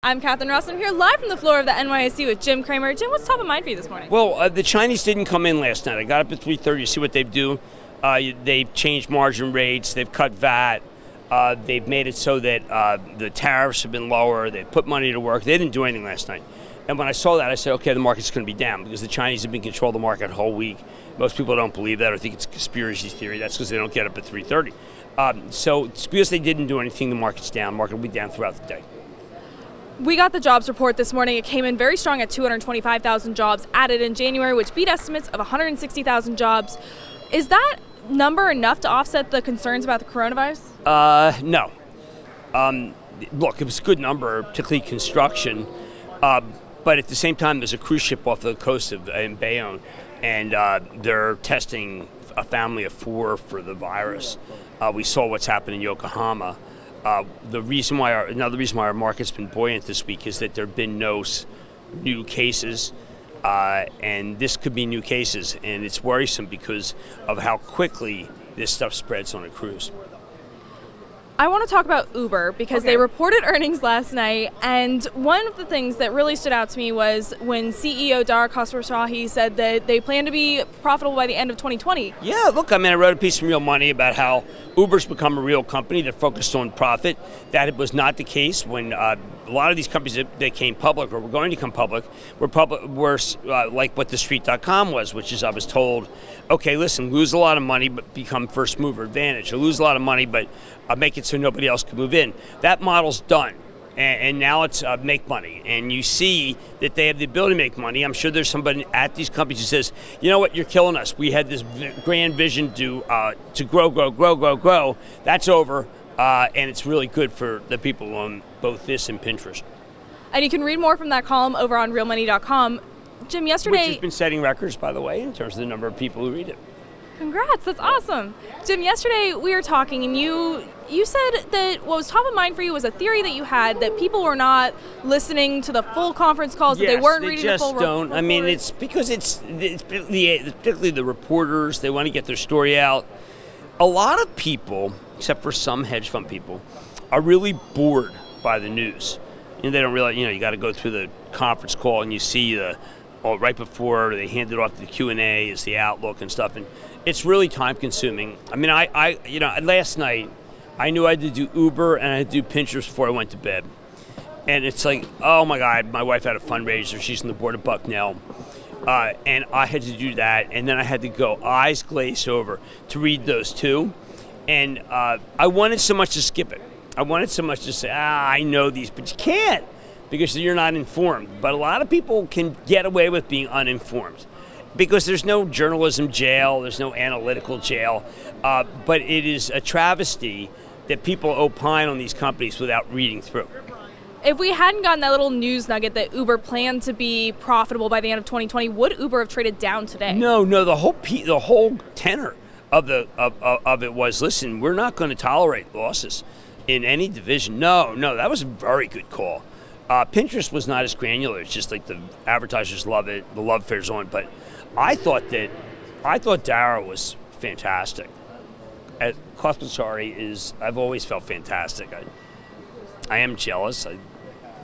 I'm Catherine Ross. I'm here live from the floor of the NYSE with Jim Cramer. Jim, what's top of mind for you this morning? Well, the Chinese didn't come in last night. I got up at 3:30 to see what they do. They've changed margin rates. They've cut VAT. They've made it so that the tariffs have been lower. They put money to work. They didn't do anything last night. And when I saw that, I said, okay, the market's going to be down because the Chinese have been controlling the market the whole week. Most people don't believe that or think it's a conspiracy theory. That's because they don't get up at 3:30. So it's because they didn't do anything, the market's down. The market will be down throughout the day. We got the jobs report this morning. It came in very strong at 225,000 jobs added in January, which beat estimates of 160,000 jobs. Is that number enough to offset the concerns about the coronavirus? No. Look, it was a good number, particularly construction. But at the same time, there's a cruise ship off the coast in Bayonne, and they're testing a family of 4 for the virus. We saw what's happened in Yokohama. Another reason why our market's been buoyant this week is that there have been no new cases, and this could be new cases, and it's worrisome because of how quickly this stuff spreads on a cruise. I want to talk about Uber because they reported earnings last night, and one of the things that really stood out to me was when CEO Dara Khosrowshahi said that they plan to be profitable by the end of 2020. Yeah, look, I was a piece from Real Money about how Uber's become a real company that focused on profit. That it was not the case when a lot of these companies that came public or were going to come public were like what TheStreet.com was, which is I was told, okay, listen, lose a lot of money but become first mover advantage, or lose a lot of money but make it so nobody else can move in. That model's done, and now it's make money. And you see that they have the ability to make money. I'm sure there's somebody at these companies who says, you know what, you're killing us. We had this grand vision to grow. That's over, and it's really good for the people on both this and Pinterest. And you can read more from that column over on realmoney.com. Jim, yesterday... Which has been setting records, by the way, in terms of the number of people who read it. Congrats, that's awesome. Jim, yesterday we were talking and you said that what was top of mind for you was a theory that you had that people were not listening to the full conference calls, that they weren't reading the full report. Yes, they just don't. I mean, it's because it's particularly the reporters, they want to get their story out. A lot of people, except for some hedge fund people, are really bored by the news. They don't realize, you got to go through the conference call and you see right before they hand it off to the Q&A is the outlook and stuff, and it's really time consuming. I mean, last night I knew I had to do Uber and I had to do Pinterest before I went to bed, and it's like, oh my God, my wife had a fundraiser. She's on the board of Bucknell, and I had to do that, and then I had to go eyes glazed over to read those two, and I wanted so much to skip it. I wanted so much to say, I know these, but you can't, because you're not informed. But a lot of people can get away with being uninformed because there's no journalism jail, there's no analytical jail, but it is a travesty that people opine on these companies without reading through. If we hadn't gotten that little news nugget that Uber planned to be profitable by the end of 2020, would Uber have traded down today? No, the whole tenor of it was, listen, we're not going to tolerate losses in any division. No, that was a very good call. Pinterest was not as granular. It's just like the advertisers love it, the love fair's on. But I thought Dara was fantastic. Khosrowshahi I've always felt fantastic. I am jealous. I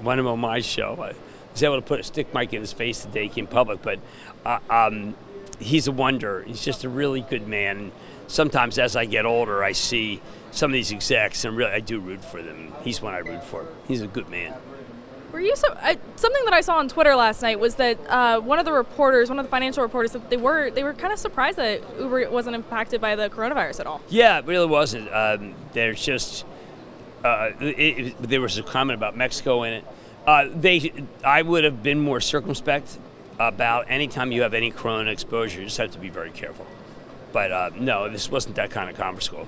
want him on my show. I was able to put a stick mic in his face the day he came public. But he's a wonder. He's just a really good man. And sometimes as I get older, I see some of these execs, and really I do root for them. He's one I root for. He's a good man. Were you something that I saw on Twitter last night was that one of the financial reporters, said they were kind of surprised that Uber wasn't impacted by the coronavirus at all. Yeah, it really wasn't. There's just there was a comment about Mexico in it. I would have been more circumspect about anytime you have any corona exposure. You just have to be very careful. But no, this wasn't that kind of conference call.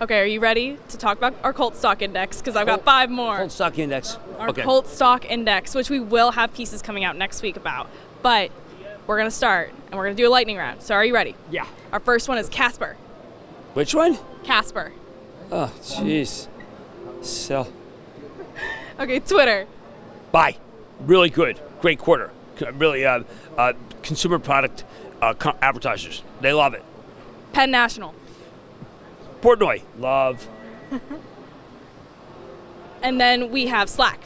Okay, are you ready to talk about our Colt stock index? Because I've got 5 more. Colt stock index. Our Colt stock index, which we will have pieces coming out next week about. But we're going to start, and we're going to do a lightning round. So are you ready? Yeah. Our first one is Casper. Which one? Casper. Oh, jeez. Sell. Okay, Twitter. Buy. Really good. Great quarter. Really, consumer product advertisers. They love it. Penn National. Portnoy. Love. And then we have Slack.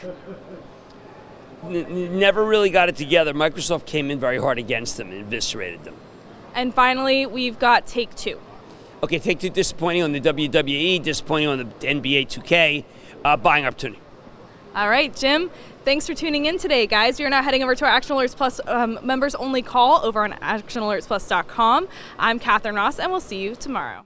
never really got it together. Microsoft came in very hard against them and eviscerated them. And finally, we've got Take-Two. Okay, Take-Two disappointing on the WWE, disappointing on the NBA 2K, buying opportunity. All right, Jim, thanks for tuning in today, guys. We are now heading over to our Action Alerts Plus members-only call over on actionalertsplus.com. I'm Catherine Ross, and we'll see you tomorrow.